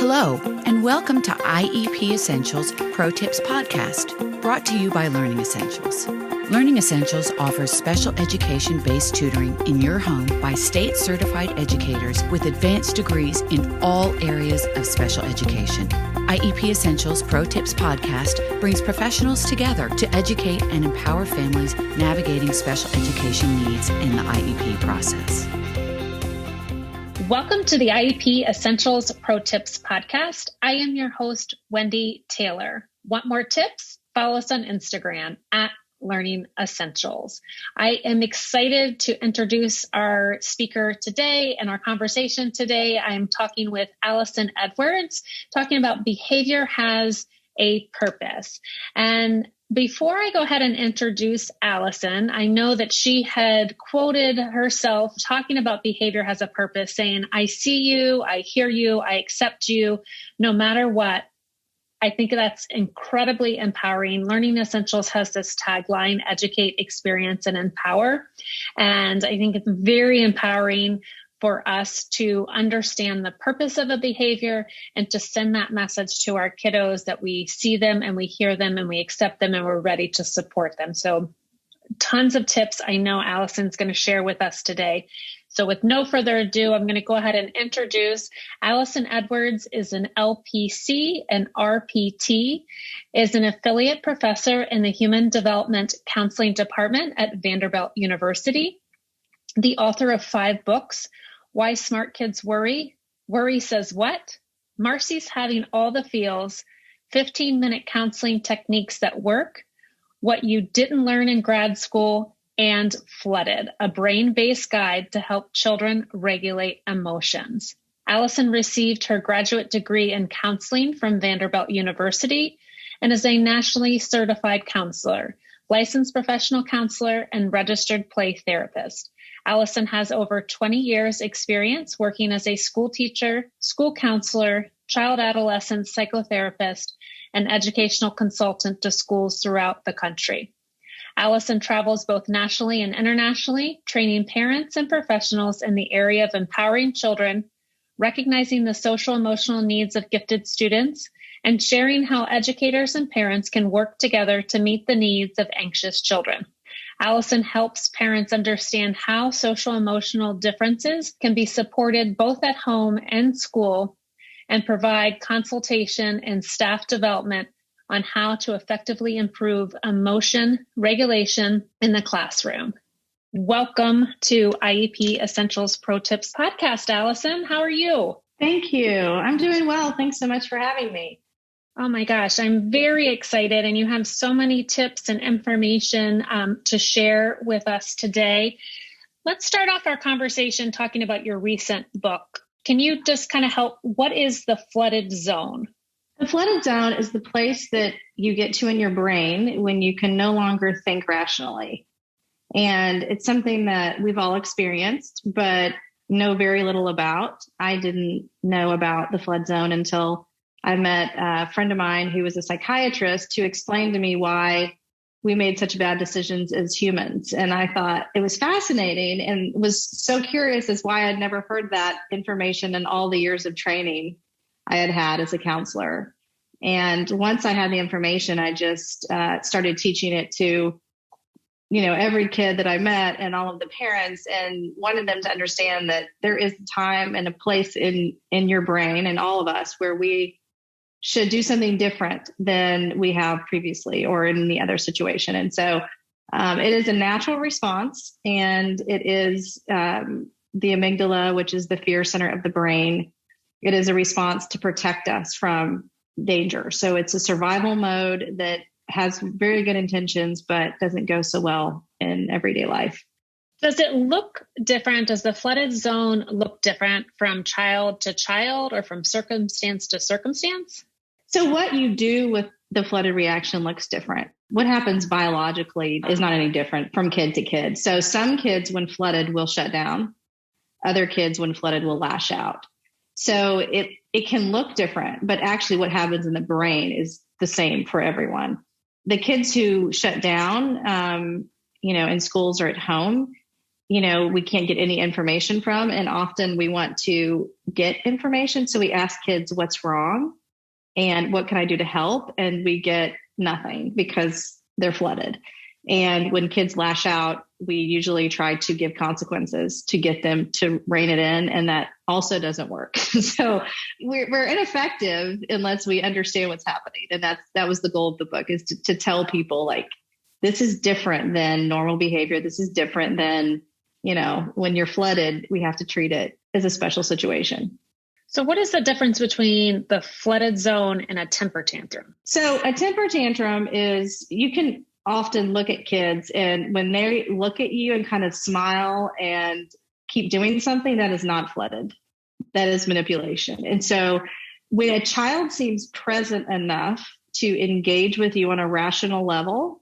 Hello, and welcome to IEP Essentials Pro Tips Podcast, brought to you by Learning Essentials. Learning Essentials offers special education-based tutoring in your home by state-certified educators with advanced degrees in all areas of special education. IEP Essentials Pro Tips Podcast brings professionals together to educate and empower families navigating special education needs in the IEP process. Welcome to the IEP Essentials Pro Tips Podcast. I am your host, Wendy Taylor. Want more tips? Follow us on Instagram at Learning Essentials. I am excited to introduce our speaker today and our conversation today. I'm talking with Allison Edwards, talking about behavior has a purpose. And before I go ahead and introduce Allison, I know that she had quoted herself talking about behavior has a purpose, saying, I see you, I hear you, I accept you, no matter what. I think that's incredibly empowering. Learning Essentials has this tagline, educate, experience, and empower. And I think it's very empowering for us to understand the purpose of a behavior and to send that message to our kiddos that we see them and we hear them and we accept them and we're ready to support them. So tons of tips I know Allison's going to share with us today. So with no further ado, I'm going to go ahead and introduce Allison Edwards is an LPC and RPT, is an affiliate professor in the Human Development Counseling Department at Vanderbilt University, the author of 5 books, Why Smart Kids Worry, Worry Says What, Marcy's Having All the Feels, 15-minute counseling techniques that work, What You Didn't Learn in Grad School, and Flooded, a brain-based guide to help children regulate emotions. Allison received her graduate degree in counseling from Vanderbilt University and is a nationally certified counselor, licensed professional counselor, and registered play therapist. Allison has over 20 years experience working as a school teacher, school counselor, child adolescent psychotherapist, and educational consultant to schools throughout the country. Allison travels both nationally and internationally, training parents and professionals in the area of empowering children, recognizing the social emotional needs of gifted students, and sharing how educators and parents can work together to meet the needs of anxious children. Allison helps parents understand how social emotional differences can be supported both at home and school, and provide consultation and staff development on how to effectively improve emotion regulation in the classroom. Welcome to IEP Essentials Pro Tips Podcast, Allison. How are you? Thank you. I'm doing well. Thanks so much for having me. Oh my gosh, I'm very excited, and you have so many tips and information to share with us today. Let's start off our conversation talking about your recent book. Can you just kind of help? What is the flooded zone? The flooded zone is the place that you get to in your brain when you can no longer think rationally. And it's something that we've all experienced, but know very little about. I didn't know about the flood zone until I met a friend of mine who was a psychiatrist who explained to me why we made such bad decisions as humans. And I thought it was fascinating and was so curious as why I'd never heard that information in all the years of training I had had as a counselor. And once I had the information, I just started teaching it to, every kid that I met and all of the parents, and wanted them to understand that there is a time and a place in your brain and all of us where we should do something different than we have previously or in any other situation. And so it is a natural response, and it is the amygdala, which is the fear center of the brain. It is a response to protect us from danger. So it's a survival mode that has very good intentions, but doesn't go so well in everyday life. Does it look different? Does the flooded zone look different from child to child or from circumstance to circumstance? So what you do with the flooded reaction looks different. What happens biologically is not any different from kid to kid. So some kids, when flooded, will shut down. Other kids, when flooded, will lash out. So it can look different, but actually what happens in the brain is the same for everyone. The kids who shut down, in schools or at home, we can't get any information from. And often we want to get information. So we ask kids what's wrong and what can I do to help? And we get nothing because they're flooded. And when kids lash out, we usually try to give consequences to get them to rein it in. And that also doesn't work. So we're ineffective unless we understand what's happening. And that was the goal of the book, is to tell people, like, this is different than normal behavior. This is different than, when you're flooded, we have to treat it as a special situation. So what is the difference between the flooded zone and a temper tantrum? So a temper tantrum is, you can often look at kids, and when they look at you and kind of smile and keep doing something, that is not flooded. That is manipulation. And so when a child seems present enough to engage with you on a rational level,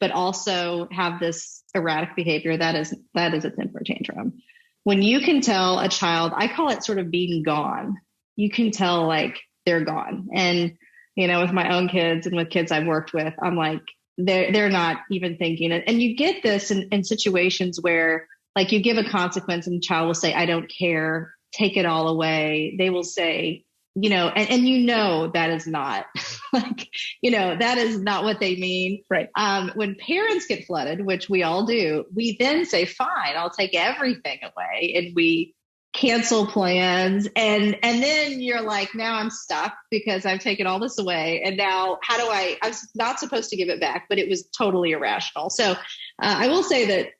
but also have this erratic behavior, that is a temper tantrum. When you can tell a child, I call it sort of being gone. You can tell, like, they're gone. And, with my own kids and with kids I've worked with, I'm like, they're not even thinking it. And you get this in situations where, like, you give a consequence and the child will say, I don't care, take it all away. They will say, and that is not that is not what they mean. Right. When parents get flooded, which we all do, we then say, fine, I'll take everything away. And we cancel plans. And then you're like, now I'm stuck because I've taken all this away. And now I was not supposed to give it back, but it was totally irrational. So I will say that,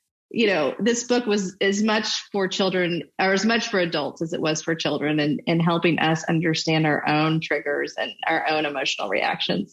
this book was as much for children, or as much for adults as it was for children, and helping us understand our own triggers and our own emotional reactions.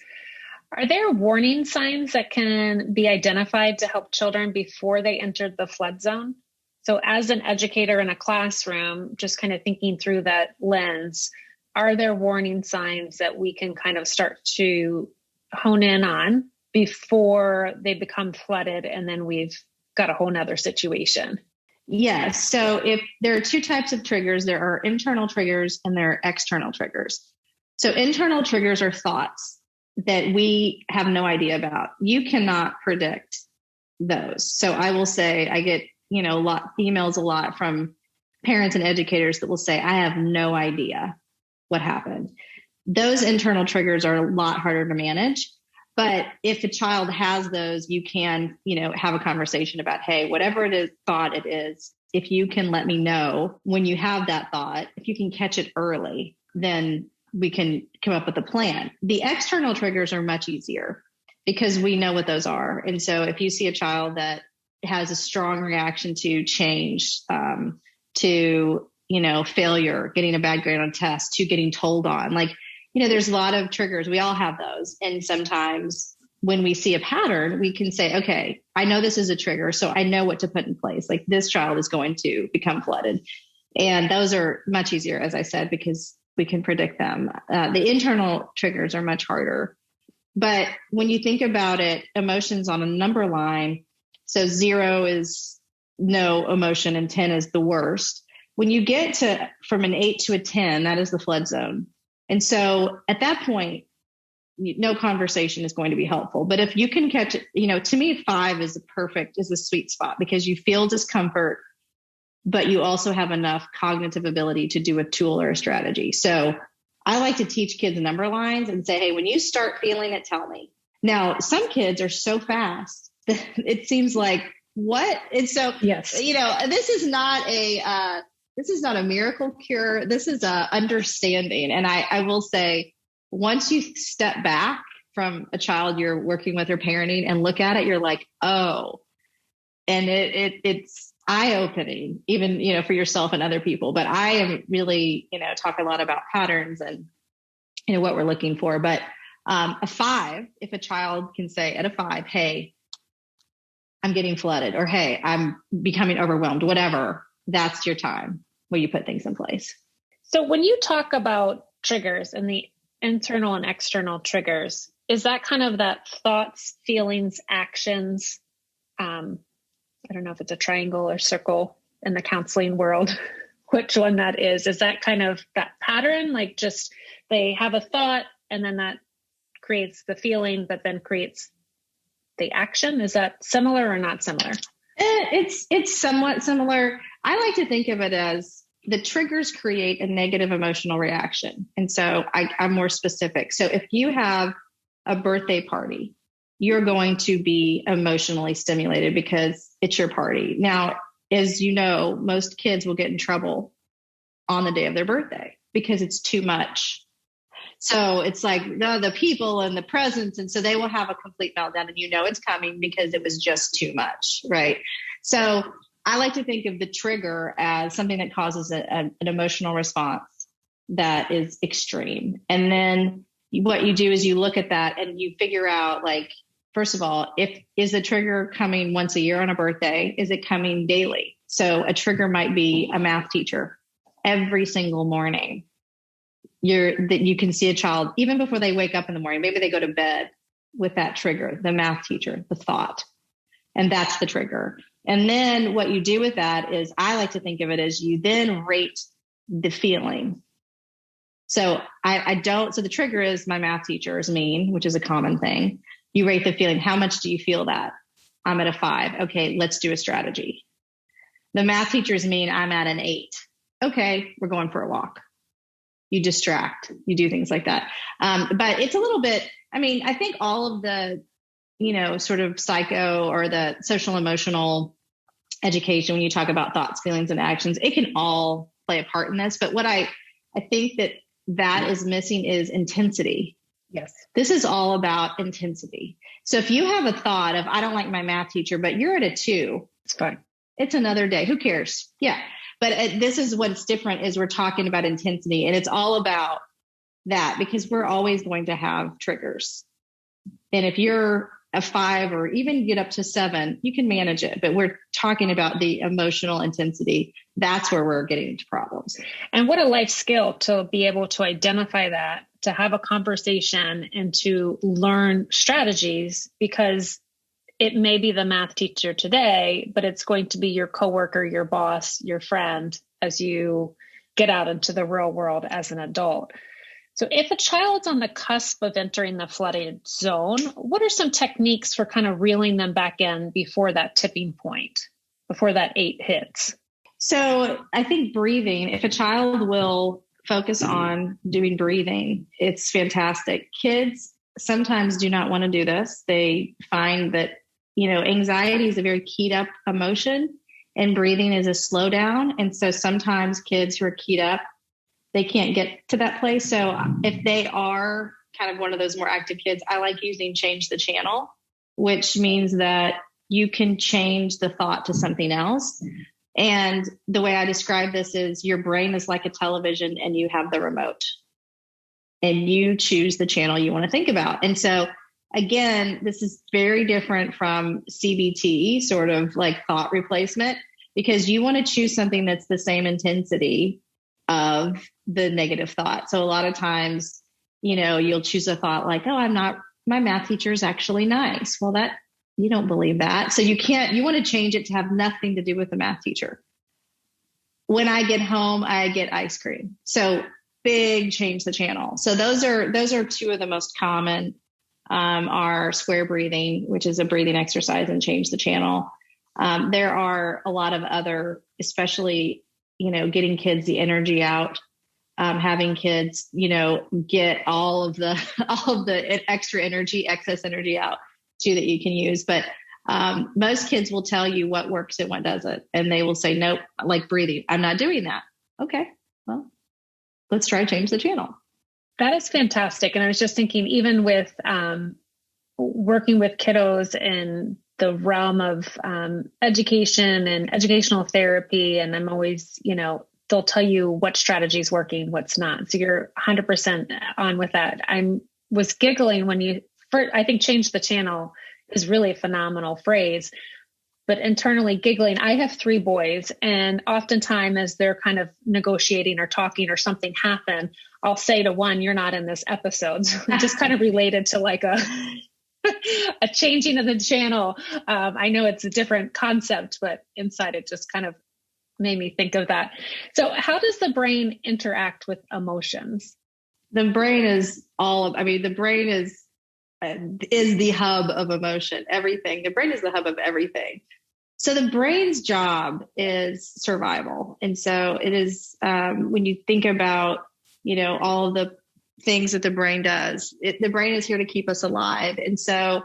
Are there warning signs that can be identified to help children before they enter the flood zone? So as an educator in a classroom, just kind of thinking through that lens, are there warning signs that we can kind of start to hone in on before they become flooded and then we've got a whole nother situation? Yes. So if there are two types of triggers, there are internal triggers and there are external triggers. So internal triggers are thoughts that we have no idea about. You cannot predict those. So I will say, I get, emails a lot from parents and educators that will say, I have no idea what happened. Those internal triggers are a lot harder to manage. But if a child has those, you can, have a conversation about, hey, whatever it is, thought it is, if you can let me know when you have that thought, if you can catch it early, then we can come up with a plan. The external triggers are much easier because we know what those are. And so if you see a child that has a strong reaction to change, to, failure, getting a bad grade on a test, to getting told on, there's a lot of triggers. We all have those. And sometimes when we see a pattern, we can say, okay, I know this is a trigger, so I know what to put in place. Like, this child is going to become flooded. And those are much easier, as I said, because we can predict them. The internal triggers are much harder. But when you think about it, emotions on a number line, so 0 is no emotion and 10 is the worst. When you get to from an 8 to a 10, that is the flood zone. And so at that point, no conversation is going to be helpful. But if you can catch it, to me, 5 is a sweet spot, because you feel discomfort, but you also have enough cognitive ability to do a tool or a strategy. So I like to teach kids number lines and say, hey, when you start feeling it, tell me. Now, some kids are so fast that it seems like, what? And so, yes, this is not a miracle cure. This is a understanding. And I will say, once you step back from a child you're working with or parenting and look at it, you're like, oh, and it's eye-opening, even, for yourself and other people. But I am really, talk a lot about patterns and, what we're looking for. But a 5, if a child can say at a 5, hey, I'm getting flooded, or hey, I'm becoming overwhelmed, whatever, that's your time where you put things in place. So when you talk about triggers and the internal and external triggers, is that kind of that thoughts, feelings, actions? I don't know if it's a triangle or circle in the counseling world, which one that is. Is that kind of that pattern? Like, just they have a thought and then that creates the feeling, but then creates the action? Is that similar or not similar? It's somewhat similar. I like to think of it as the triggers create a negative emotional reaction. And so I'm more specific. So if you have a birthday party, you're going to be emotionally stimulated because it's your party. Now, as you know, most kids will get in trouble on the day of their birthday because it's too much. So it's like the people and the presents. And so they will have a complete meltdown, and you know it's coming because it was just too much, right? So I like to think of the trigger as something that causes an emotional response that is extreme. And then what you do is you look at that and you figure out, like, first of all, is the trigger coming once a year on a birthday? Is it coming daily? So a trigger might be a math teacher every single morning. You can see a child even before they wake up in the morning. Maybe they go to bed with that trigger, the math teacher, the thought, and that's the trigger. And then what you do with that is, I like to think of it as you then rate the feeling. So so the trigger is my math teacher is mean, which is a common thing. You rate the feeling. How much do you feel that? I'm at a 5. Okay, let's do a strategy. The math teacher is mean. I'm at an 8. Okay, we're going for a walk. You distract, you do things like that. But it's a little bit, I think all of the, sort of psycho or the social emotional education, when you talk about thoughts, feelings, and actions, it can all play a part in this. But what I think that is missing is intensity. Yes. This is all about intensity. So if you have a thought of, I don't like my math teacher, but you're at a 2, it's fine. It's another day. Who cares? Yeah. But this is what's different, is we're talking about intensity, and it's all about that, because we're always going to have triggers. And if you're a 5 or even get up to 7, you can manage it. But we're talking about the emotional intensity. That's where we're getting into problems. And what a life skill to be able to identify that, to have a conversation and to learn strategies, because it may be the math teacher today, but it's going to be your coworker, your boss, your friend, as you get out into the real world as an adult. So if a child's on the cusp of entering the flooded zone, what are some techniques for kind of reeling them back in before that tipping point, before that 8 hits? So I think breathing, if a child will focus on doing breathing, it's fantastic. Kids sometimes do not want to do this. They find that anxiety is a very keyed up emotion, and breathing is a slowdown. And so sometimes kids who are keyed up, they can't get to that place. So if they are kind of one of those more active kids, I like using change the channel, which means that you can change the thought to something else. And the way I describe this is, your brain is like a television and you have the remote, and you choose the channel you want to think about. And so again, this is very different from CBT, sort of like thought replacement, because you want to choose something that's the same intensity of the negative thought. So a lot of times, you'll choose a thought like, oh, my math teacher is actually nice. Well, you don't believe that. So you want to change it to have nothing to do with the math teacher. When I get home, I get ice cream. So big change the channel. So those are 2 of the most common. Are square breathing, which is a breathing exercise, and change the channel. There are a lot of other, especially, getting kids the energy out, having kids, get all of the extra energy, excess energy out too, that you can use. But most kids will tell you what works and what doesn't. And they will say, nope, like breathing, I'm not doing that. Okay, well, let's try change the channel. That is fantastic. And I was just thinking, even with working with kiddos in the realm of education and educational therapy, and I'm always, they'll tell you what strategy is working, what's not. So you're 100% on with that. I was giggling when I think change the channel is really a phenomenal phrase, but internally giggling. I have 3 boys, and oftentimes as they're kind of negotiating or talking or something happen, I'll say to one, you're not in this episode. So just kind of related to like a changing of the channel. I know it's a different concept, but inside it just kind of made me think of that. So how does the brain interact with emotions? The brain is the brain is the hub of emotion, everything. The brain is the hub of everything. So the brain's job is survival. And so it is, when you think about, all of the things that the brain does, the brain is here to keep us alive. And so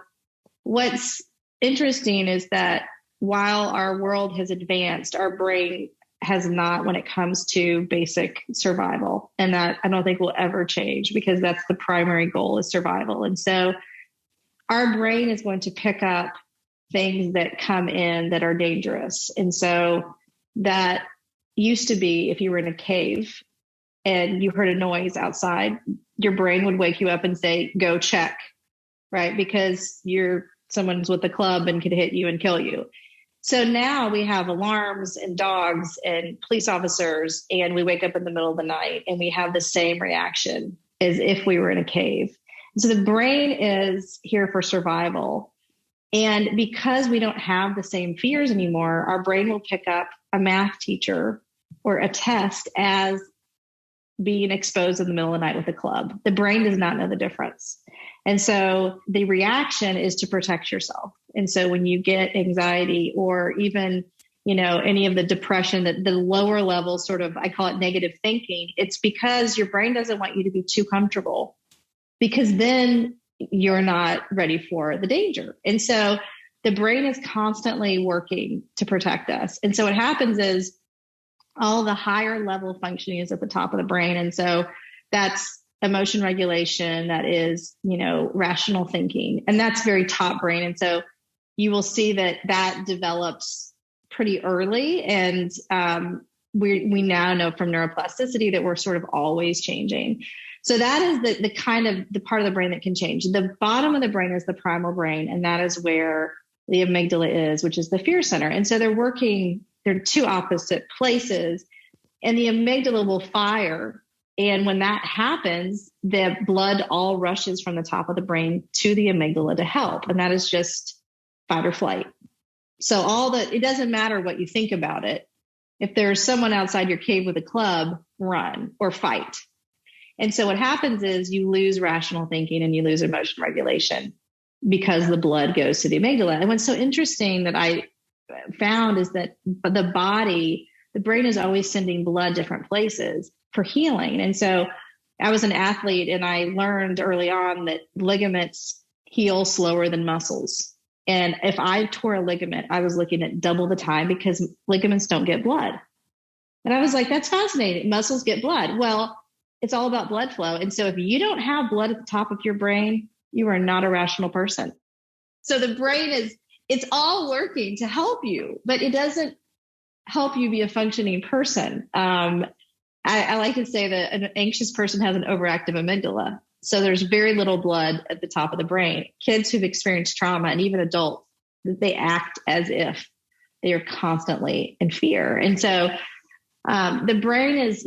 what's interesting is that while our world has advanced, our brain has not when it comes to basic survival. And that I don't think will ever change, because that's the primary goal, is survival. And so our brain is going to pick up things that come in that are dangerous. And so that used to be, if you were in a cave and you heard a noise outside, your brain would wake you up and say, go check, right? Because someone's with a club and could hit you and kill you. So now we have alarms and dogs and police officers, and we wake up in the middle of the night and we have the same reaction as if we were in a cave. So the brain is here for survival. And because we don't have the same fears anymore, our brain will pick up a math teacher or a test as being exposed in the middle of the night with a club. The brain does not know the difference. And so the reaction is to protect yourself. And so when you get anxiety or even, any of the depression, that the lower level sort of, I call it negative thinking, it's because your brain doesn't want you to be too comfortable, because then you're not ready for the danger. And so the brain is constantly working to protect us. And so what happens is all the higher level functioning is at the top of the brain. And so that's emotion regulation, that is, rational thinking, and that's very top brain. And so you will see that develops pretty early. And we now know from neuroplasticity that we're sort of always changing. So that is the kind of the part of the brain that can change. The bottom of the brain is the primal brain, and that is where the amygdala is, which is the fear center. And so they're two opposite places, and the amygdala will fire. And when that happens, the blood all rushes from the top of the brain to the amygdala to help. And that is just fight or flight. So it doesn't matter what you think about it. If there's someone outside your cave with a club, run or fight. And so what happens is you lose rational thinking and you lose emotion regulation because the blood goes to the amygdala. And what's so interesting that I found is that the brain is always sending blood different places for healing. And so I was an athlete, and I learned early on that ligaments heal slower than muscles. And if I tore a ligament, I was looking at double the time, because ligaments don't get blood. And I was like, that's fascinating. Muscles get blood. Well, it's all about blood flow. And so if you don't have blood at the top of your brain, you are not a rational person. So the brain it's all working to help you, but it doesn't help you be a functioning person. I like to say that an anxious person has an overactive amygdala. So there's very little blood at the top of the brain. Kids who've experienced trauma, and even adults, they act as if they are constantly in fear. And so the brain is,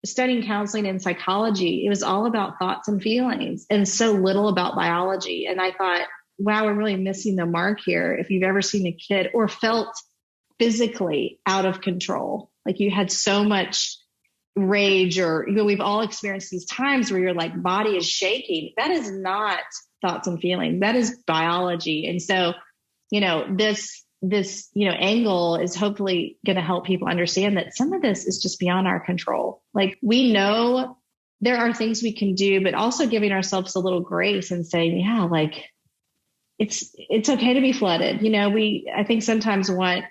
studying counseling and psychology, it was all about thoughts and feelings and so little about biology. And I thought, wow, we're really missing the mark here. If you've ever seen a kid or felt physically out of control, like you had so much rage, or we've all experienced these times where your body is shaking. That is not thoughts and feelings. That is biology. And so, this angle is hopefully going to help people understand that some of this is just beyond our control. We know there are things we can do, but also giving ourselves a little grace and saying, yeah, it's okay to be flooded. I think sometimes want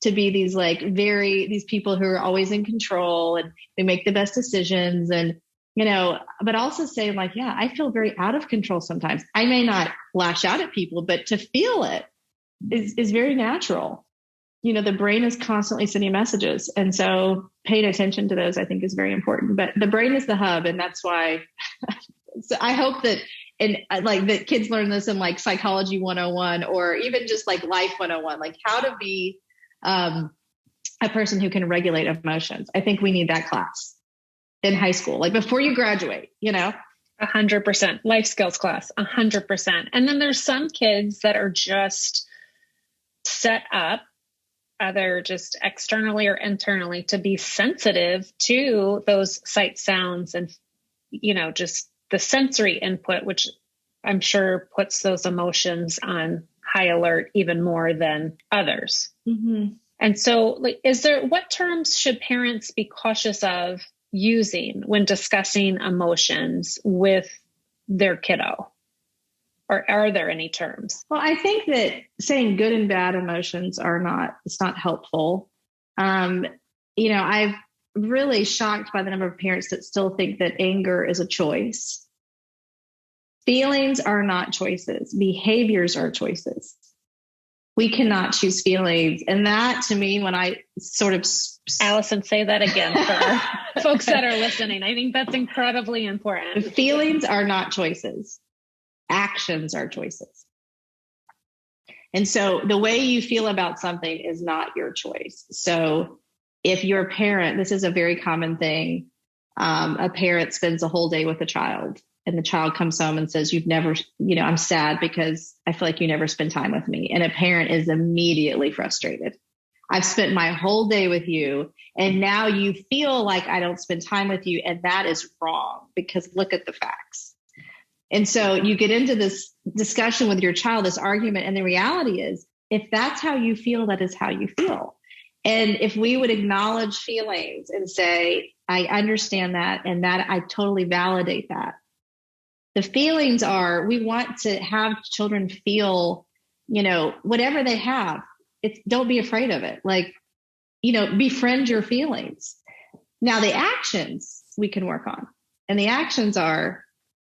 to be these people who are always in control and they make the best decisions, and, but also say yeah, I feel very out of control sometimes. I may not lash out at people, but to feel it is very natural. The brain is constantly sending messages. And so paying attention to those, I think, is very important. But the brain is the hub. And that's why so I hope that that kids learn this in psychology 101, or even just life 101, how to be a person who can regulate emotions. I think we need that class in high school, before you graduate, 100%. Life skills class, 100%. And then there's some kids that are just set up, either just externally or internally, to be sensitive to those sight, sounds, and, just the sensory input, which I'm sure puts those emotions on high alert even more than others. Mm-hmm. And so what terms should parents be cautious of using when discussing emotions with their kiddo? Or are there any terms? Well, I think that saying good and bad emotions it's not helpful. I've really shocked by the number of parents that still think that anger is a choice. Feelings are not choices. Behaviors are choices. We cannot choose feelings. And that, to me, when I sort of... Allison, say that again for folks that are listening. I think that's incredibly important. Feelings are not choices. Actions are choices. And so the way you feel about something is not your choice. So if you're a parent, this is a very common thing. A parent spends a whole day with a child and the child comes home and says, I'm sad because I feel like you never spend time with me. And a parent is immediately frustrated. I've spent my whole day with you and now you feel like I don't spend time with you. And that is wrong because look at the facts. And so you get into this discussion with your child, this argument. And the reality is, if that's how you feel, that is how you feel. And if we would acknowledge feelings and say, I understand that, and that I totally validate that. The feelings are, we want to have children feel, whatever they have. Don't be afraid of it. Befriend your feelings. Now the actions we can work on. And the actions are,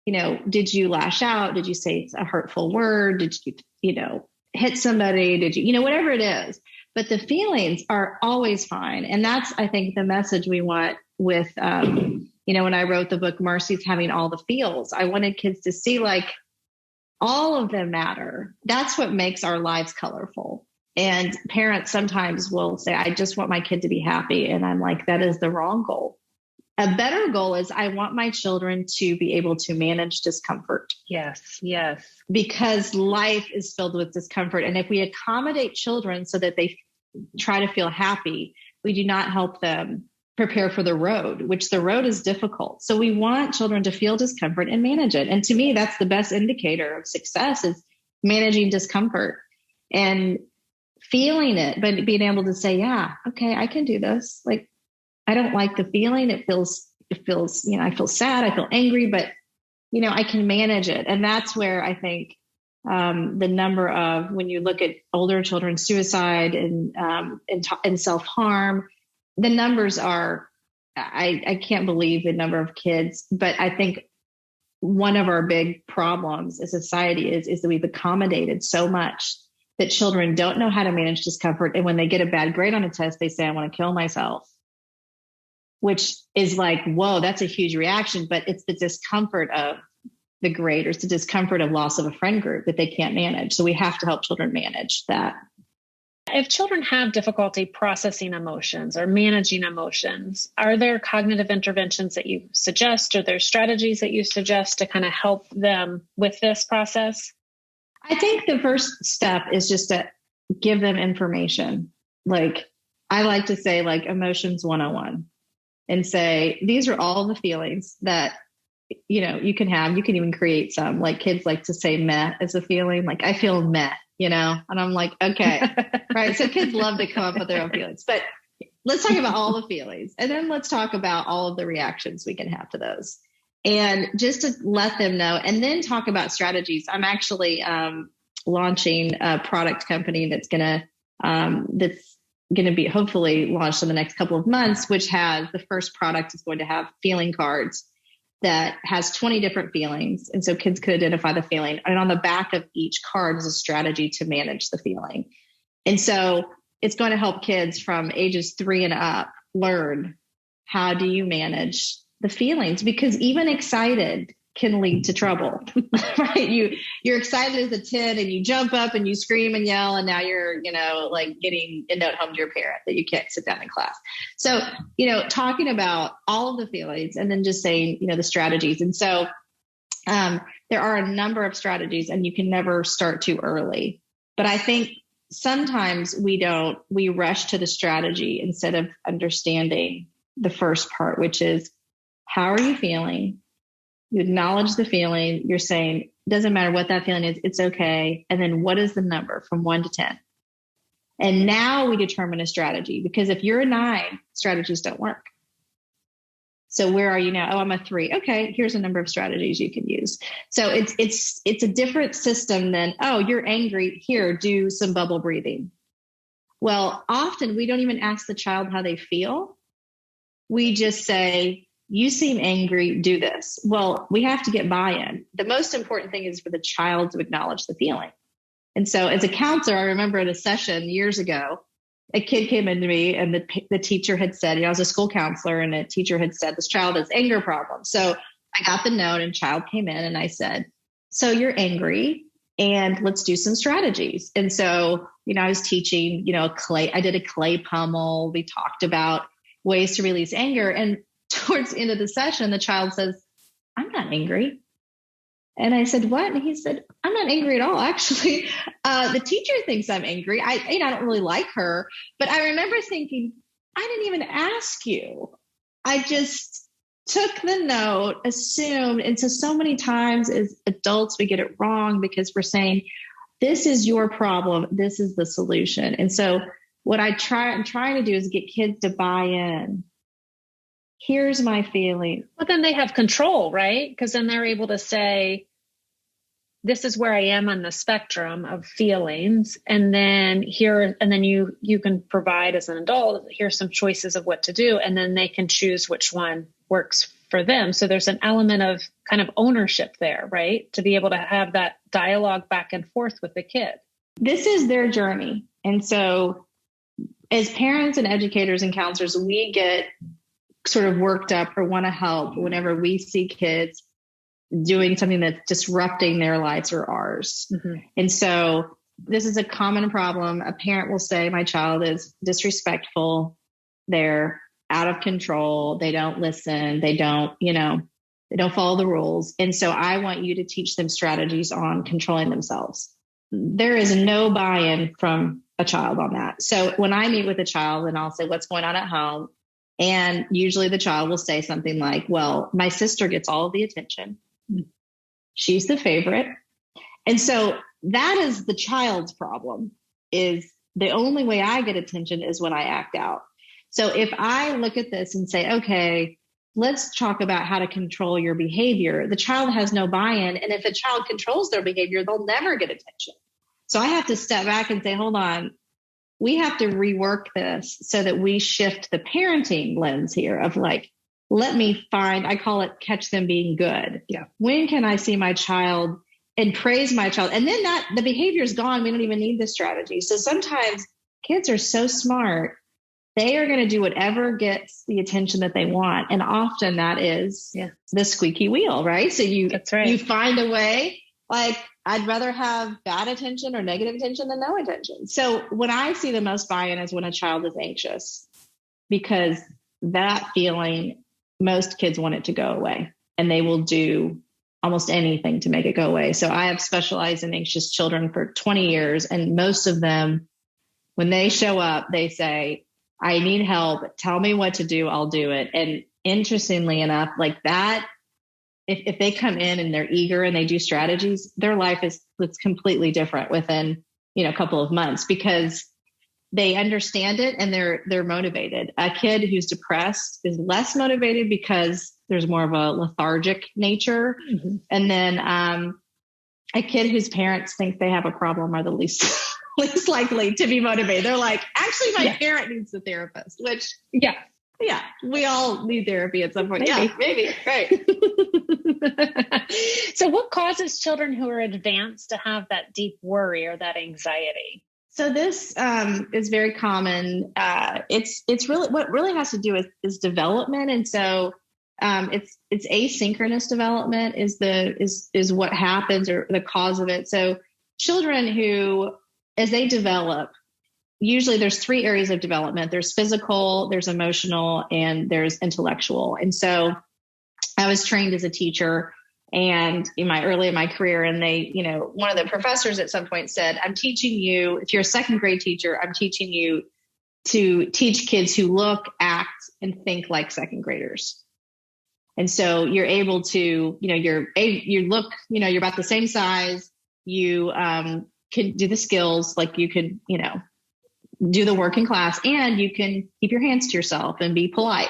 did you lash out? Did you say a hurtful word? Did you, hit somebody? Did you, whatever it is. But the feelings are always fine. And that's, I think, the message we want with, when I wrote the book, Mercy's Having All the Feels, I wanted kids to see all of them matter. That's what makes our lives colorful. And parents sometimes will say, I just want my kid to be happy. And I'm like, that is the wrong goal. A better goal is I want my children to be able to manage discomfort. Yes. Because life is filled with discomfort. And if we accommodate children so that they try to feel happy, we do not help them prepare for the road, which the road is difficult. So we want children to feel discomfort and manage it. And to me, that's the best indicator of success is managing discomfort and feeling it, but being able to say, yeah, okay, I can do this. I don't like the feeling. It feels, I feel sad. I feel angry, but I can manage it. And that's where I think the number of, when you look at older children, suicide and self-harm, the numbers are, I can't believe the number of kids, but I think one of our big problems as a society is that we've accommodated so much that children don't know how to manage discomfort. And when they get a bad grade on a test, they say, I want to kill myself, which is whoa, that's a huge reaction, but it's the discomfort of the grade, or it's the discomfort of loss of a friend group that they can't manage. So we have to help children manage that. If children have difficulty processing emotions or managing emotions, are there cognitive interventions that you suggest, or there strategies that you suggest to kind of help them with this process? I think the first step is just to give them information. I like to say emotions 101 and say, these are all the feelings that, you can have. You can even create some, kids like to say meh as a feeling. I feel meh, and I'm like, okay, right. So kids love to come up with their own feelings, but let's talk about all the feelings. And then let's talk about all of the reactions we can have to those. And just to let them know, and then talk about strategies. I'm actually launching a product company that's going to be hopefully launched in the next couple of months, which has the first product is going to have feeling cards that has 20 different feelings. And so kids could identify the feeling. And on the back of each card is a strategy to manage the feeling. And so it's going to help kids from ages 3 and up learn, how do you manage the feelings? Because even excited can lead to trouble, right? You're excited as a 10 and you jump up and you scream and yell. And now you're, getting a note home to your parent that you can't sit down in class. So, talking about all of the feelings and then just saying, the strategies. And so there are a number of strategies and you can never start too early. But I think sometimes we rush to the strategy instead of understanding the first part, which is, how are you feeling? You acknowledge the feeling. You're saying, Doesn't matter what that feeling is. It's okay. And then what is the number from 1 to 10? And now we determine a strategy, because if you're a 9, strategies don't work. So where are you now? Oh, I'm a 3. Okay, here's a number of strategies you can use. So it's a different system than, oh, you're angry. Here, do some bubble breathing. Well, often we don't even ask the child how they feel. We just say, you seem angry, do this. Well, we have to get buy-in. The most important thing is for the child to acknowledge the feeling. And so as a counselor, I remember at a session years ago, a kid came into me and the teacher had said, I was a school counselor, and a teacher had said, this child has anger problems. So I got the note and child came in and I said, so you're angry and let's do some strategies. And so, I was teaching, I did a clay pummel. We talked about ways to release anger. And towards the end of the session, the child says, I'm not angry. And I said, what? And he said, I'm not angry at all. Actually, the teacher thinks I'm angry. I don't really like her. But I remember thinking, I didn't even ask you. I just took the note, assumed. And so many times as adults, we get it wrong because we're saying, this is your problem. This is the solution. And so what I'm trying to do is get kids to buy in. Here's my feeling. Well, then they have control, right? Because then they're able to say, this is where I am on the spectrum of feelings. And then you can provide as an adult, here's some choices of what to do. And then they can choose which one works for them. So there's an element of kind of ownership there, right? To be able to have that dialogue back and forth with the kid. This is their journey. And so as parents and educators and counselors, we get sort of worked up or want to help whenever we see kids doing something that's disrupting their lives or ours. Mm-hmm. And so this is a common problem. A parent will say, my child is disrespectful. They're out of control. They don't listen. They don't follow the rules. And so I want you to teach them strategies on controlling themselves. There is no buy-in from a child on that. So when I meet with a child and I'll say, what's going on at home? And usually the child will say something like, well, my sister gets all of the attention. She's the favorite. And so that is the child's problem, is the only way I get attention is when I act out. So if I look at this and say, okay, let's talk about how to control your behavior, the child has no buy-in. And if a child controls their behavior, they'll never get attention. So I have to step back and say, hold on. We have to rework this so that we shift the parenting lens here of like, let me find, I call it catch them being good. Yeah. When can I see my child and praise my child? And then the behavior is gone. We don't even need this strategy. So sometimes kids are so smart. They are going to do whatever gets the attention that they want. And often that is the squeaky wheel, right? So you find a way, like, I'd rather have bad attention or negative attention than no attention. So when I see the most buy-in is when a child is anxious, because that feeling, most kids want it to go away and they will do almost anything to make it go away. So I have specialized in anxious children for 20 years. And most of them, when they show up, they say, I need help. Tell me what to do. I'll do it. And interestingly enough, like that, if they come in and they're eager and they do strategies, their life it's completely different within, a couple of months, because they understand it and they're motivated. A kid who's depressed is less motivated because there's more of a lethargic nature. Mm-hmm. And then a kid whose parents think they have a problem are the least likely to be motivated. They're like, actually, my parent needs a therapist, which we all need therapy at some point. Maybe. Right. So what causes children who are advanced to have that deep worry or that anxiety? So this is very common. It's really what really has to do with is development. And so it's asynchronous development is what happens, or the cause of it. So children who, as they develop, usually there's 3 areas of development. There's physical, there's emotional, and there's intellectual. And so I was trained as a teacher and in my career, and they, one of the professors at some point said, I'm teaching you, if you're a second grade teacher, I'm teaching you to teach kids who look, act, and think like second graders. And so you're able to, you look, you're about the same size. You can do the skills, like you could, do the work in class, and you can keep your hands to yourself and be polite.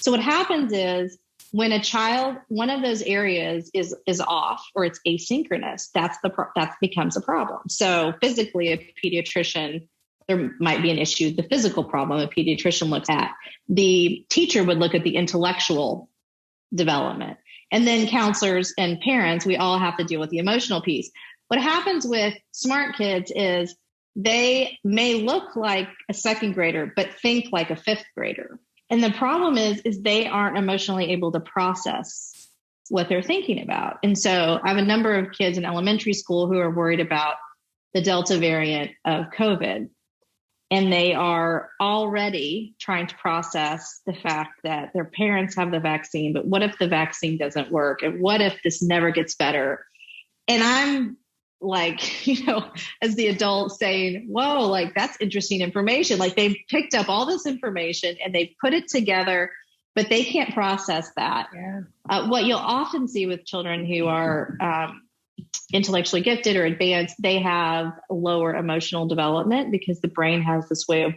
So what happens is when a child, one of those areas is off or it's asynchronous, that becomes a problem. So physically, a pediatrician, there might be an issue. The physical problem a pediatrician looks at. The teacher would look at the intellectual development. And then counselors and parents, we all have to deal with the emotional piece. What happens with smart kids is they may look like a second grader, but think like a fifth grader. And the problem is they aren't emotionally able to process what they're thinking about. And so I have a number of kids in elementary school who are worried about the Delta variant of COVID. And they are already trying to process the fact that their parents have the vaccine, but what if the vaccine doesn't work? And what if this never gets better? And I'm like, as the adult saying, whoa, like that's interesting information. Like they've picked up all this information and they've put it together, but they can't process that. Yeah. What you'll often see with children who are intellectually gifted or advanced, they have lower emotional development because the brain has this way of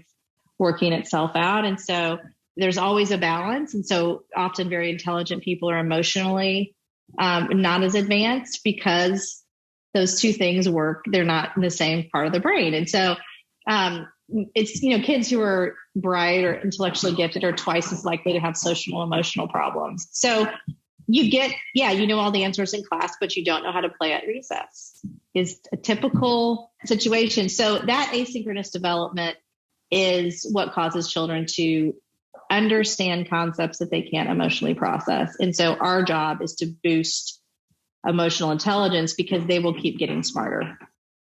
working itself out. And so there's always a balance. And so often very intelligent people are emotionally not as advanced because those two things work. They're not in the same part of the brain. And so it's, kids who are bright or intellectually gifted are twice as likely to have social and emotional problems. So you get, all the answers in class, but you don't know how to play at recess is a typical situation. So that asynchronous development is what causes children to understand concepts that they can't emotionally process. And so our job is to boost emotional intelligence because they will keep getting smarter.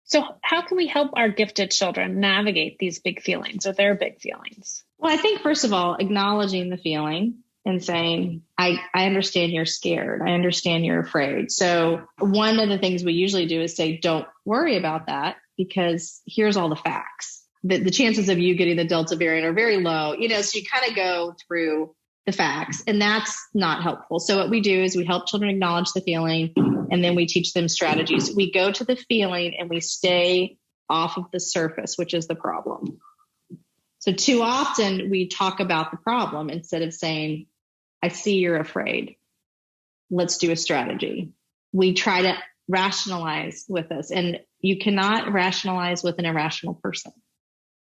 So how can we help our gifted children navigate these big feelings or their big feelings? Well, I think, first of all, acknowledging the feeling and saying, I understand you're scared. I understand you're afraid. So one of the things we usually do is say, don't worry about that because here's all the facts. The chances of you getting the Delta variant are very low, so you kind of go through the facts, and that's not helpful. So what we do is we help children acknowledge the feeling, and then we teach them strategies. We go to the feeling and we stay off of the surface, which is the problem. So too often we talk about the problem instead of saying, I see you're afraid. Let's do a strategy. We try to rationalize with us, and you cannot rationalize with an irrational person.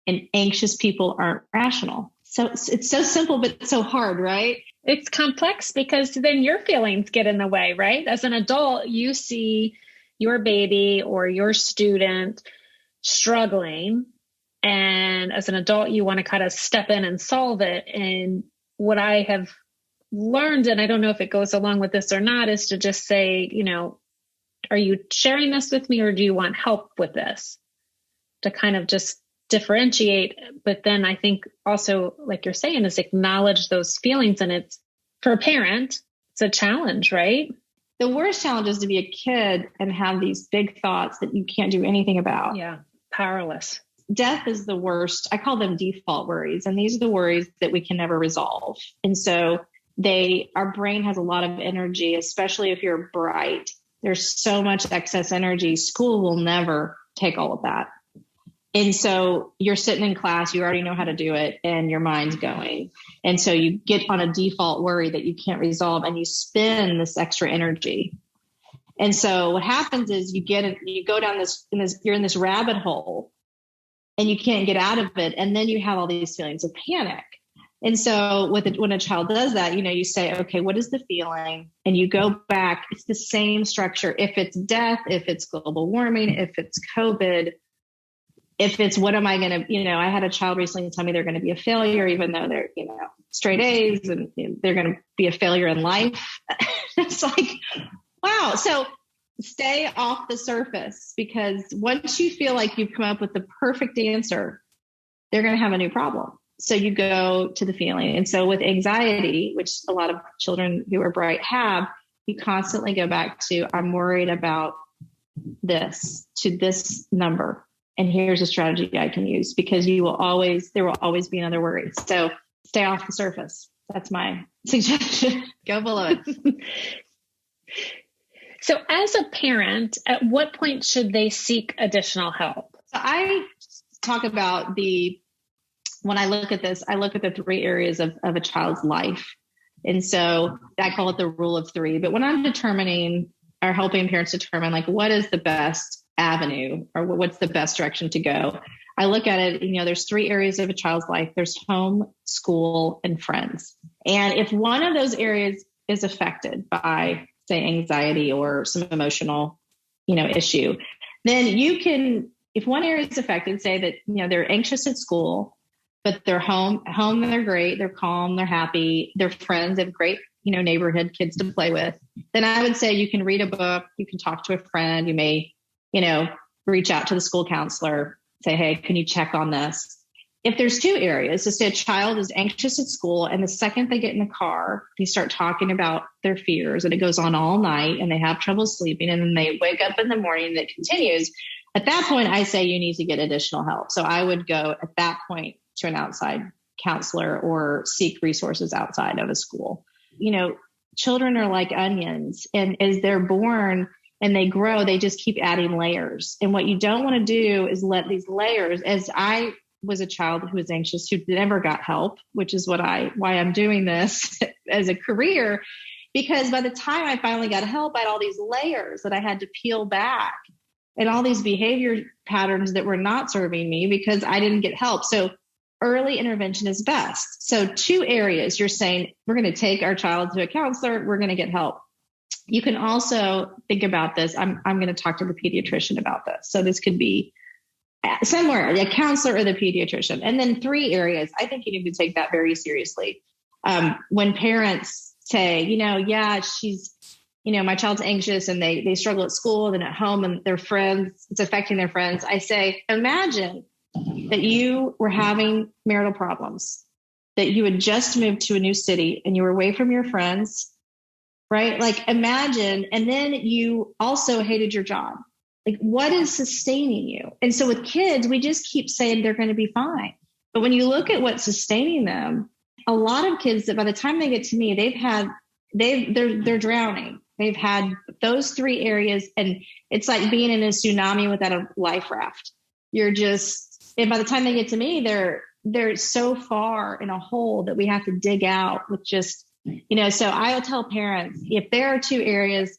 And anxious people aren't rational. So it's so simple, but so hard, right? It's complex because then your feelings get in the way, right? As an adult, you see your baby or your student struggling. And as an adult, you want to kind of step in and solve it. And what I have learned, and I don't know if it goes along with this or not, is to just say, are you sharing this with me or do you want help with this? To kind of just differentiate. But then I think also, like you're saying, is acknowledge those feelings. And it's, for a parent, it's a challenge, right? The worst challenge is to be a kid and have these big thoughts that you can't do anything about. Yeah, powerless. Death is the worst. I call them default worries. And these are the worries that we can never resolve. And so our brain has a lot of energy, especially if you're bright. There's so much excess energy. School will never take all of that. And so you're sitting in class, you already know how to do it, and your mind's going. And so you get on a default worry that you can't resolve, and you spend this extra energy. And so what happens is you go down you're in this rabbit hole, and you can't get out of it. And then you have all these feelings of panic. And so when a child does that, you say, okay, what is the feeling? And you go back, it's the same structure. If it's death, if it's global warming, if it's COVID, if it's what am I going to, I had a child recently tell me they're going to be a failure, even though they're, straight A's, and they're going to be a failure in life. It's like, wow. So stay off the surface, because once you feel like you've come up with the perfect answer, they're going to have a new problem. So you go to the feeling. And so with anxiety, which a lot of children who are bright have, you constantly go back to, I'm worried about this, to this number. And here's a strategy I can use, because there will always be another worry. So stay off the surface. That's my suggestion. Go below it. So as a parent, at what point should they seek additional help? So I talk about when I look at this, I look at the 3 areas of a child's life. And so I call it the rule of 3. But when I'm determining or helping parents determine like what is the best avenue or what's the best direction to go, I look at it, there's 3 areas of a child's life. There's home, school, and friends. And if one of those areas is affected by, say, anxiety or some emotional, issue, then you can, if one area is affected, say that, they're anxious at school, but they're home, they're great, they're calm, they're happy, they're friends, they have great, neighborhood kids to play with, then I would say you can read a book, you can talk to a friend, you may, reach out to the school counselor, say, hey, can you check on this? If there's 2 areas, so say a child is anxious at school and the second they get in the car, they start talking about their fears and it goes on all night and they have trouble sleeping and then they wake up in the morning and it continues. At that point, I say you need to get additional help. So I would go at that point to an outside counselor or seek resources outside of a school. Children are like onions, and as they're born and they grow, they just keep adding layers. And what you don't want to do is let these layers, as I was a child who was anxious, who never got help, which is why I'm doing this as a career, because by the time I finally got help, I had all these layers that I had to peel back and all these behavior patterns that were not serving me because I didn't get help. So early intervention is best. So 2 areas, you're saying we're going to take our child to a counselor, we're going to get help. You can also think about this. I'm going to talk to the pediatrician about this. So this could be somewhere, a counselor or the pediatrician. And then 3 areas, I think you need to take that very seriously. When parents say, she's, my child's anxious and they struggle at school and at home and their friends, it's affecting their friends. I say, imagine that you were having marital problems, that you had just moved to a new city and you were away from your friends, right? Like imagine, and then you also hated your job. Like what is sustaining you? And so with kids, we just keep saying they're going to be fine. But when you look at what's sustaining them, a lot of kids that by the time they get to me, they're drowning. They've had those 3 areas and it's like being in a tsunami without a life raft. And by the time they get to me, they're so far in a hole that we have to dig out with just, so I'll tell parents, if there are 2 areas,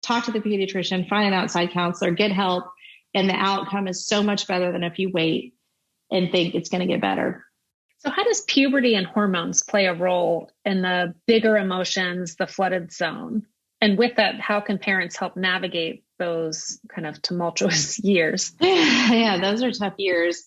talk to the pediatrician, find an outside counselor, get help. And the outcome is so much better than if you wait and think it's going to get better. So how does puberty and hormones play a role in the bigger emotions, the flooded zone? And with that, how can parents help navigate those kind of tumultuous years? Yeah, those are tough years.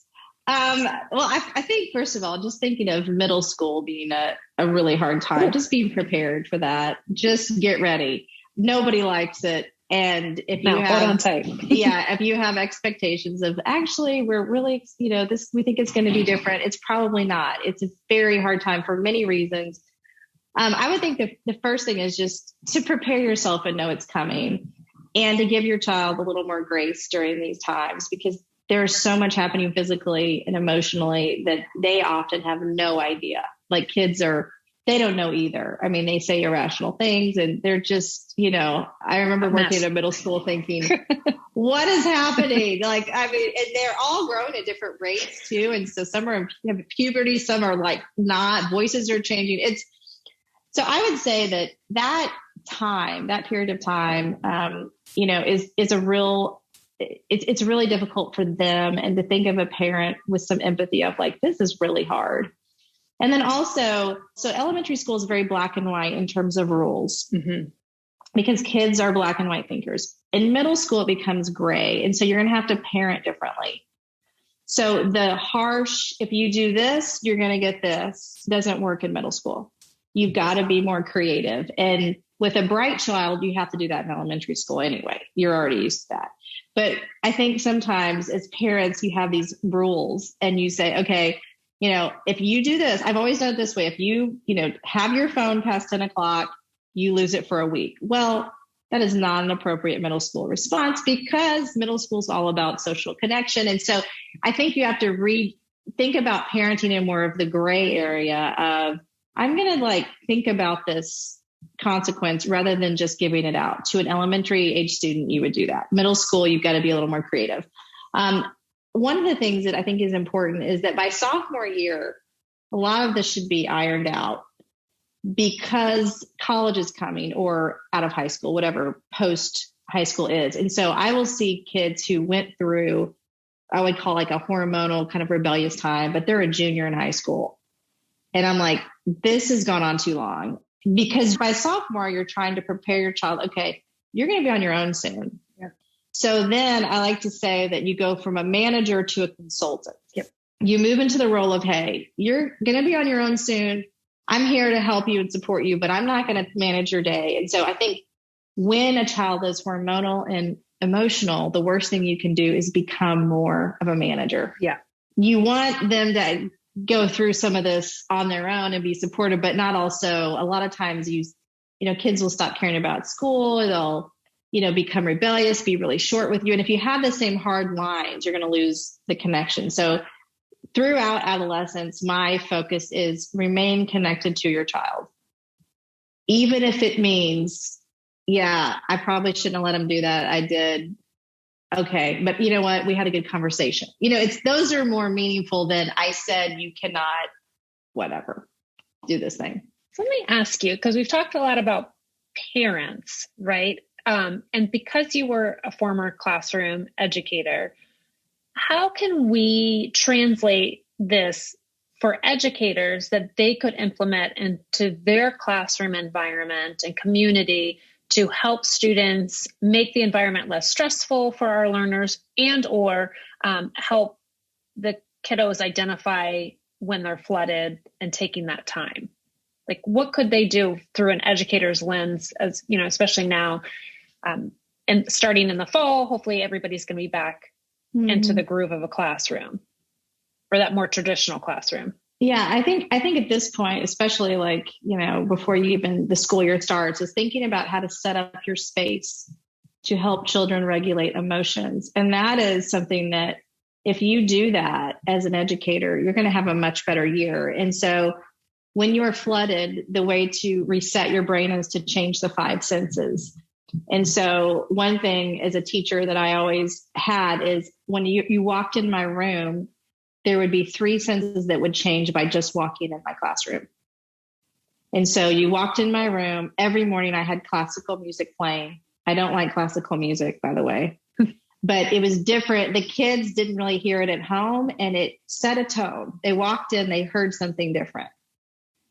I think, first of all, just thinking of middle school being a really hard time, just being prepared for that. Just get ready. Nobody likes it. And if you hold on tight. if you have expectations of actually, we're really, we think it's going to be different. It's probably not. It's a very hard time for many reasons. I would think the first thing is just to prepare yourself and know it's coming and to give your child a little more grace during these times, because there's so much happening physically and emotionally that they often have no idea. Like kids they don't know either. I mean, they say irrational things and they're just, I remember working at a middle school thinking, what is happening? And they're all growing at different rates too. And so some are in puberty, some are like not, voices are changing. So I would say that period of time, is a real, it's really difficult for them, and to think of a parent with some empathy of like, this is really hard. And then also, so elementary school is very black and white in terms of rules, because kids are black and white thinkers. In middle school, it becomes gray. And so you're going to have to parent differently. So the harsh, if you do this, you're going to get this, doesn't work in middle school. You've got to be more creative. And with a bright child, you have to do that in elementary school anyway. You're already used to that. But I think sometimes as parents, you have these rules and you say, okay, if you do this, I've always done it this way. If you, have your phone past 10 o'clock, you lose it for a week. Well, that is not an appropriate middle school response, because middle school is all about social connection. And so I think you have to think about parenting in more of the gray area of, I'm going to like think about this consequence rather than just giving it out. To an elementary age student, you would do that. Middle school, you've got to be a little more creative. One of the things that I think is important is that by sophomore year, a lot of this should be ironed out because college is coming, or out of high school, whatever post high school is. And so I will see kids who went through, I would call like a hormonal kind of rebellious time, but they're a junior in high school. And I'm like, this has gone on too long, because by sophomore, you're trying to prepare your child. Okay, you're going to be on your own soon. So then I like to say that you go from a manager to a consultant. Yep. You move into the role of, hey, you're going to be on your own soon. I'm here to help you and support you, but I'm not going to manage your day. And so I think when a child is hormonal and emotional, the worst thing you can do is become more of a manager. Yeah. You want them to go through some of this on their own and be supportive, but not also, a lot of times kids will stop caring about school. They'll, become rebellious, be really short with you. And if you have the same hard lines, you're going to lose the connection. So throughout adolescence, my focus is remain connected to your child. Even if it means, I probably shouldn't have let him do that. I did. Okay. But you know what? We had a good conversation. Those are more meaningful than I said, you cannot, whatever, do this thing. So let me ask you, because we've talked a lot about parents, right? And because you were a former classroom educator, how can we translate this for educators that they could implement into their classroom environment and community to help students make the environment less stressful for our learners, and or help the kiddos identify when they're flooded and taking that time? Like, what could they do through an educator's lens, as especially now, and starting in the fall, hopefully everybody's going to be back into the groove of a classroom, or that more traditional classroom. Yeah, I think at this point, especially before the school year starts, is thinking about how to set up your space to help children regulate emotions. And that is something that if you do that as an educator, you're going to have a much better year. And so when you're flooded, the way to reset your brain is to change the 5 senses. And so one thing as a teacher that I always had is when you walked in my room, there would be 3 senses that would change by just walking in my classroom. And so you walked in my room. Every morning I had classical music playing. I don't like classical music, by the way, but it was different. The kids didn't really hear it at home, and it set a tone. They walked in, they heard something different.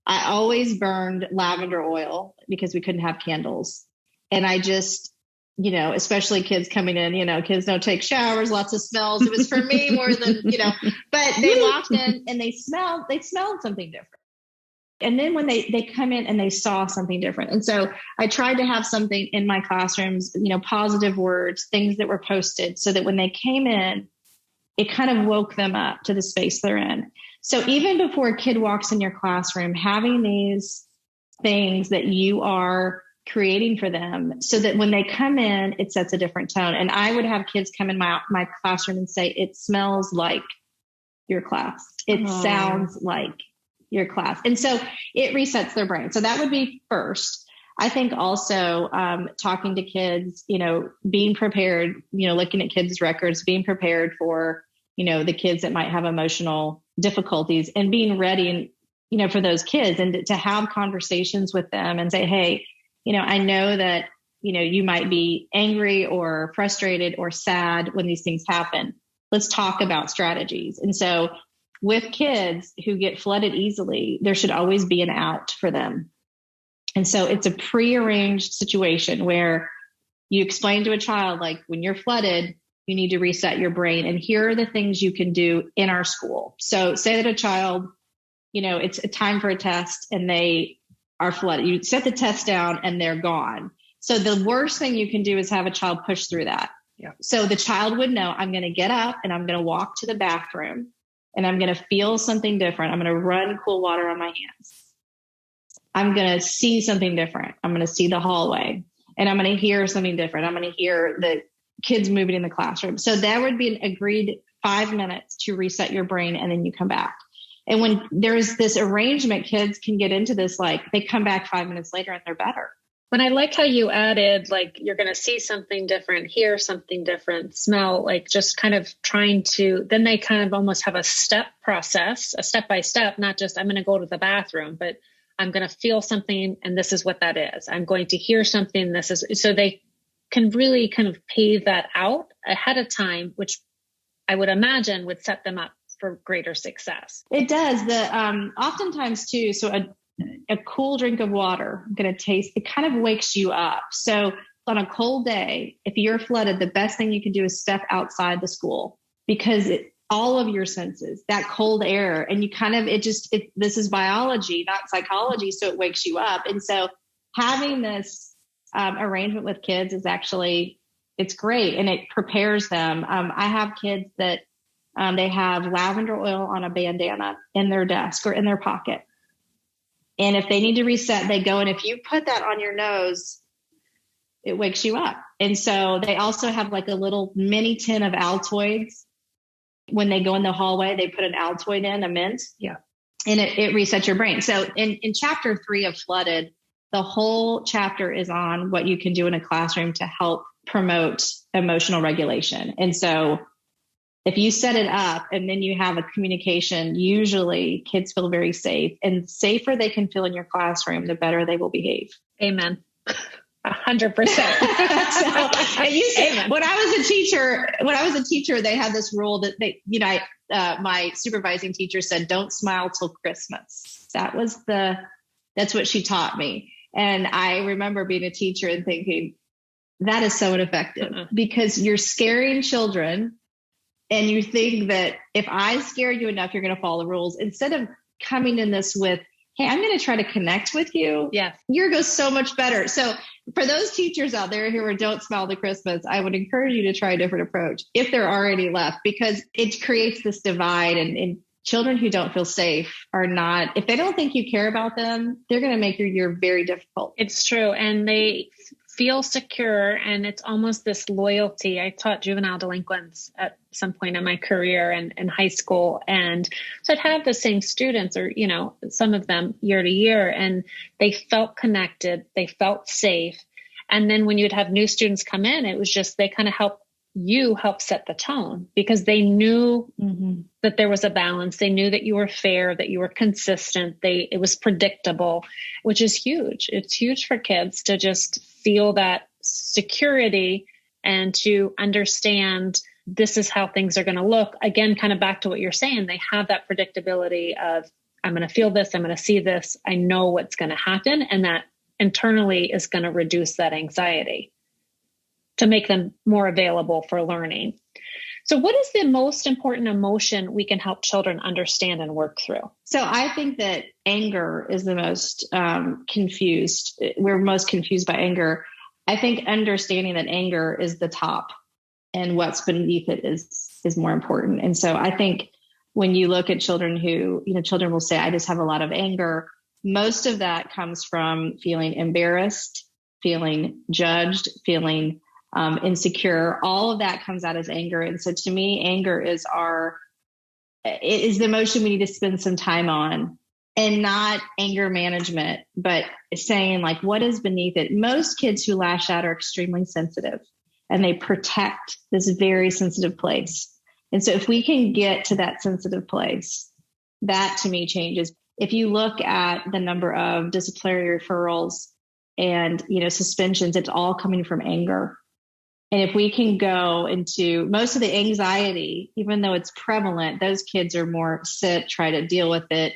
I always burned lavender oil because we couldn't have candles. And I just, especially kids coming in, kids don't take showers, lots of smells. It was for me more than, but they walked in and they smelled something different. And then when they come in and they saw something different. And so I tried to have something in my classrooms, positive words, things that were posted, so that when they came in, it kind of woke them up to the space they're in. So even before a kid walks in your classroom, having these things that you are creating for them, so that when they come in, it sets a different tone. And I would have kids come in my classroom and say, it smells like your class. It sounds like your class. And so it resets their brain. So that would be first. I think also talking to kids, being prepared, looking at kids' records, being prepared for, the kids that might have emotional difficulties, and being ready, for those kids, and to have conversations with them and say, hey, I know that, you might be angry or frustrated or sad when these things happen. Let's talk about strategies. And so with kids who get flooded easily, there should always be an out for them. And so it's a prearranged situation where you explain to a child, like, when you're flooded, you need to reset your brain. And here are the things you can do in our school. So say that a child, it's a time for a test and they are flooded. You set the test down and they're gone. So the worst thing you can do is have a child push through that. Yeah. So the child would know, I'm going to get up and I'm going to walk to the bathroom and I'm going to feel something different. I'm going to run cool water on my hands. I'm going to see something different. I'm going to see the hallway and I'm going to hear something different. I'm going to hear the kids moving in the classroom. So that would be an agreed 5 minutes to reset your brain, and then you come back. And when there's this arrangement, kids can get into this, like they come back 5 minutes later and they're better. But I like how you added, like, you're going to see something different, hear something different, smell, like just kind of trying to, then they kind of almost have a step process, a step by step, not just I'm going to go to the bathroom, but I'm going to feel something and this is what that is. I'm going to hear something. This is, so they can really kind of pave that out ahead of time, which I would imagine would set them up for greater success. It does. Oftentimes too, so a cool drink of water, I'm going to taste, it kind of wakes you up. So on a cold day, if you're flooded, the best thing you can do is step outside the school, because all of your senses, that cold air, and you kind of, this is biology, not psychology. So it wakes you up. And so having this arrangement with kids is actually, it's great. And it prepares them. I have kids that they have lavender oil on a bandana in their desk or in their pocket. And if they need to reset, they go. And if you put that on your nose, it wakes you up. And so they also have like a little mini tin of Altoids. When they go in the hallway, they put an Altoid in, a mint. Yeah. And it resets your brain. So in chapter 3 of Flooded, the whole chapter is on what you can do in a classroom to help promote emotional regulation. And so if you set it up and then you have a communication, usually kids feel very safe, and the safer they can feel in your classroom, the better they will behave. Amen. 100%. When I was a teacher, they had this rule that my supervising teacher said, don't smile till Christmas. That's what she taught me. And I remember being a teacher and thinking, that is so ineffective, because you're scaring children. And you think that if I scare you enough, you're going to follow the rules, instead of coming in this with, hey, I'm going to try to connect with you. Yes. Your goes so much better. So for those teachers out there who don't smell the Christmas, I would encourage you to try a different approach if there are any left, because it creates this divide, and children who don't feel safe are not, if they don't think you care about them, they're going to make your year very difficult. It's true. And they feel secure, and it's almost this loyalty. I taught juvenile delinquents at some point in my career and in high school. And so I'd have the same students, or, some of them year to year, and they felt connected. They felt safe. And then when you'd have new students come in, it was just, they kind of help set the tone, because they knew that there was a balance. They knew that you were fair, that you were consistent. It was predictable, which is huge. It's huge for kids to just feel that security and to understand this is how things are going to look. Again, kind of back to what you're saying, they have that predictability of, I'm going to feel this, I'm going to see this, I know what's going to happen. And that internally is going to reduce that anxiety to make them more available for learning. So what is the most important emotion we can help children understand and work through? So I think that anger is the most confused. We're most confused by anger. I think understanding that anger is the top and what's beneath it is more important. And so I think when you look at children who, children will say, I just have a lot of anger. Most of that comes from feeling embarrassed, feeling judged, feeling insecure. All of that comes out as anger. And so to me, anger is the emotion we need to spend some time on, and not anger management, but saying like, what is beneath it? Most kids who lash out are extremely sensitive, and they protect this very sensitive place. And so if we can get to that sensitive place, that to me changes. If you look at the number of disciplinary referrals and, suspensions, it's all coming from anger. And if we can go into most of the anxiety, even though it's prevalent, those kids are more sit, try to deal with it.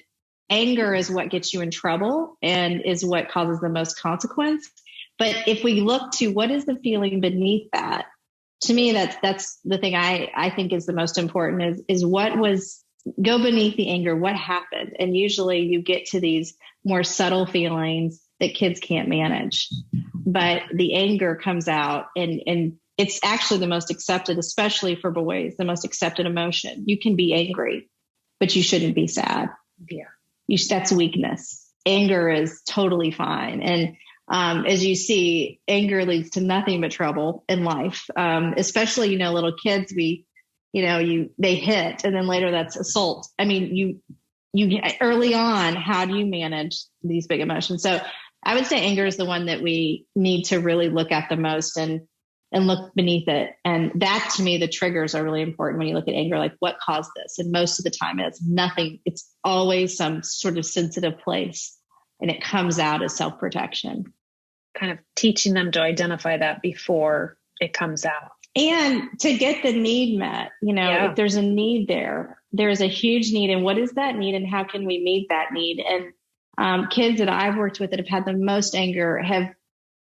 Anger is what gets you in trouble and is what causes the most consequence. But if we look to what is the feeling beneath that, to me, that's the thing I think is the most important is what was, go beneath the anger, what happened. And usually you get to these more subtle feelings that kids can't manage. But the anger comes out, and it's actually the most accepted, especially for boys, the most accepted emotion. You can be angry, but you shouldn't be sad. Yeah. That's weakness. Anger is totally fine. And as you see, anger leads to nothing but trouble in life. Especially, little kids, they hit, and then later that's assault. I mean, early on, how do you manage these big emotions? So I would say anger is the one that we need to really look at the most and look beneath it. And that, to me, the triggers are really important when you look at anger, like what caused this? And most of the time it's nothing. It's always some sort of sensitive place, and it comes out as self-protection. Kind of teaching them to identify that before it comes out. And to get the need met, if there's a need there's a huge need. And what is that need, and how can we meet that need? And kids that I've worked with that have had the most anger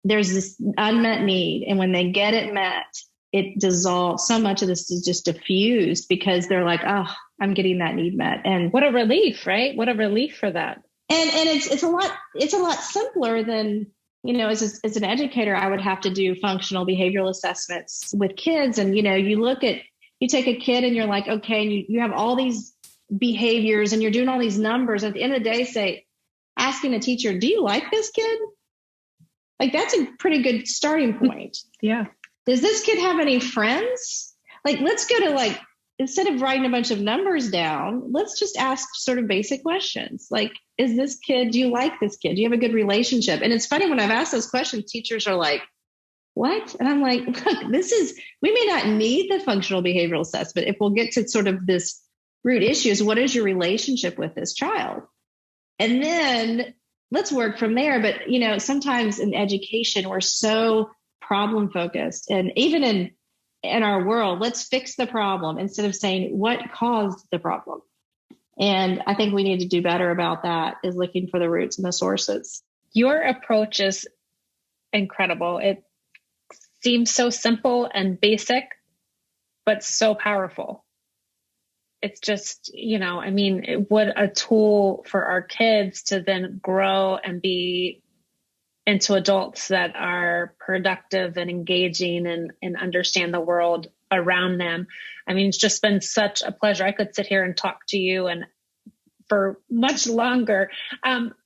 there's this unmet need. And when they get it met, it dissolves. So much of this is just diffused because they're like, oh, I'm getting that need met. And what a relief, right? What a relief for that. And it's a lot simpler than, as an educator, I would have to do functional behavioral assessments with kids. And, you take a kid and you're like, okay, and you have all these behaviors and you're doing all these numbers. At the end of the day, asking a teacher, do you like this kid? Like, that's a pretty good starting point. Yeah. Does this kid have any friends? Like, let's go to instead of writing a bunch of numbers down, let's just ask sort of basic questions. Like, do you like this kid? Do you have a good relationship? And it's funny, when I've asked those questions, teachers are like, what? And I'm like, look, we may not need the functional behavioral assessment if we'll get to sort of this root issues. What is your relationship with this child? And then let's work from there. But, sometimes in education, we're so problem focused. And even in our world, let's fix the problem instead of saying what caused the problem. And I think we need to do better about that, is looking for the roots and the sources. Your approach is incredible. It seems so simple and basic, but so powerful. It's just, what a tool for our kids to then grow and be into adults that are productive and engaging and understand the world around them. I mean, it's just been such a pleasure. I could sit here and talk to you and for much longer.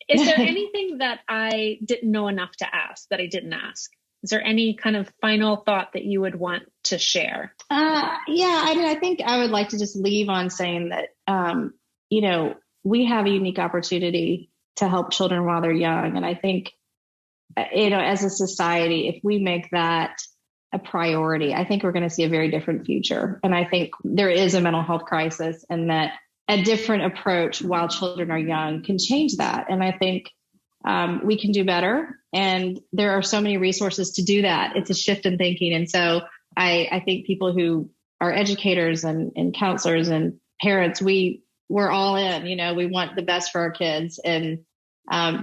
Is there anything that I didn't know enough to ask that I didn't ask? Is there any kind of final thought that you would want to share? I think I would like to just leave on saying that, we have a unique opportunity to help children while they're young. And I think, as a society, if we make that a priority, I think we're going to see a very different future. And I think there is a mental health crisis, and that a different approach while children are young can change that. And I think we can do better. And there are so many resources to do that. It's a shift in thinking. And so I think people who are educators and counselors and parents, we're all in, we want the best for our kids. And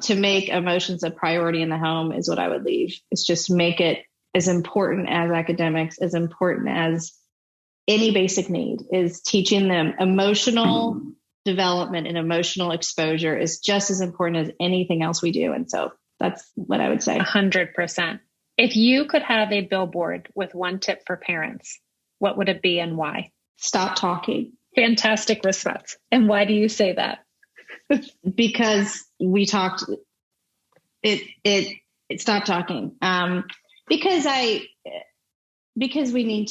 to make emotions a priority in the home is what I would leave. It's just make it as important as academics, as important as any basic need, is teaching them emotional development and emotional exposure is just as important as anything else we do. And so that's what I would say. 100%. If you could have a billboard with one tip for parents, what would it be and why? Stop talking. Fantastic response. And why do you say that? Because we talked, it stopped talking. Because we need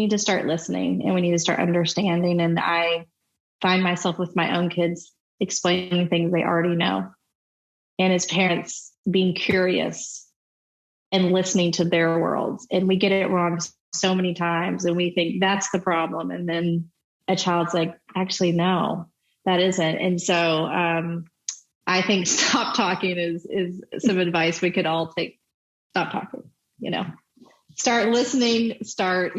to start listening, and we need to start understanding. And I find myself with my own kids explaining things they already know. And as parents, being curious and listening to their worlds. And we get it wrong so many times, and we think that's the problem. And then a child's like, actually, no, that isn't. And so I think stop talking is some advice we could all take. Stop talking, start listening, start,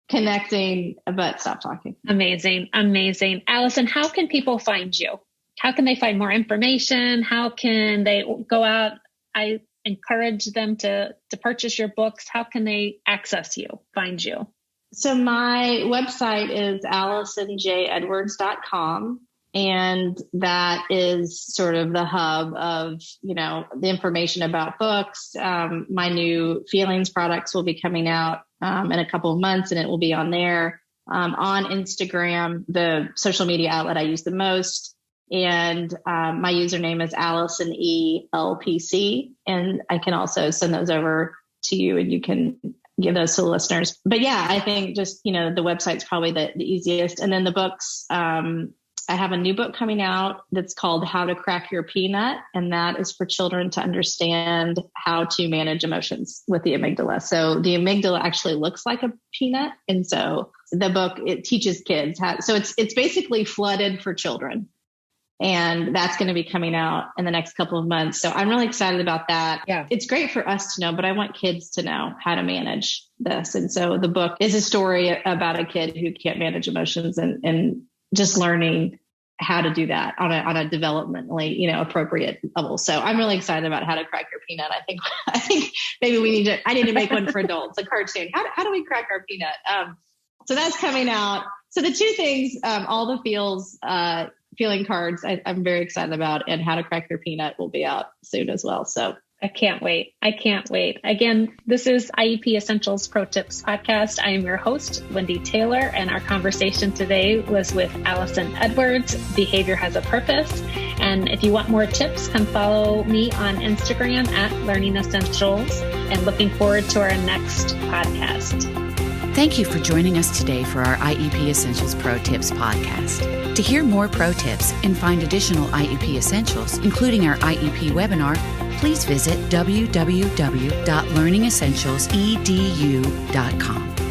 connecting, but stop talking. Amazing. Amazing. Allison, how can people find you? How can they find more information? How can they go out? I encourage them to purchase your books. How can they access you, find you? So my website is AllisonJEdwards.com. And that is sort of the hub of, the information about books. My new Feelings products will be coming out in a couple of months, and it will be on there. On Instagram, the social media outlet I use the most. And my username is Allison LPC. And I can also send those over to you, and you can give those to the listeners. But yeah, I think just, the website's probably the easiest. And then the books, I have a new book coming out that's called How to Crack Your Peanut. And that is for children to understand how to manage emotions with the amygdala. So the amygdala actually looks like a peanut. And so the book, it teaches kids how, so it's basically flooded for children. And that's going to be coming out in the next couple of months. So I'm really excited about that. Yeah. It's great for us to know, but I want kids to know how to manage this. And so the book is a story about a kid who can't manage emotions and just learning how to do that on a developmentally, appropriate level. So I'm really excited about How to Crack Your Peanut. I think maybe I need to make one for adults, a cartoon. How do we crack our peanut? So that's coming out. So the two things, all the feeling cards, I'm very excited about, and How to Crack Your Peanut will be out soon as well. So I can't wait. Again, this is IEP Essentials Pro Tips Podcast. I am your host, Wendy Taylor, and our conversation today was with Allison Edwards. Behavior has a purpose. And if you want more tips, come follow me on Instagram at Learning Essentials, and looking forward to our next podcast. Thank you for joining us today for our IEP Essentials Pro Tips podcast. To hear more pro tips and find additional IEP essentials, including our IEP webinar, please visit www.learningessentialsedu.com.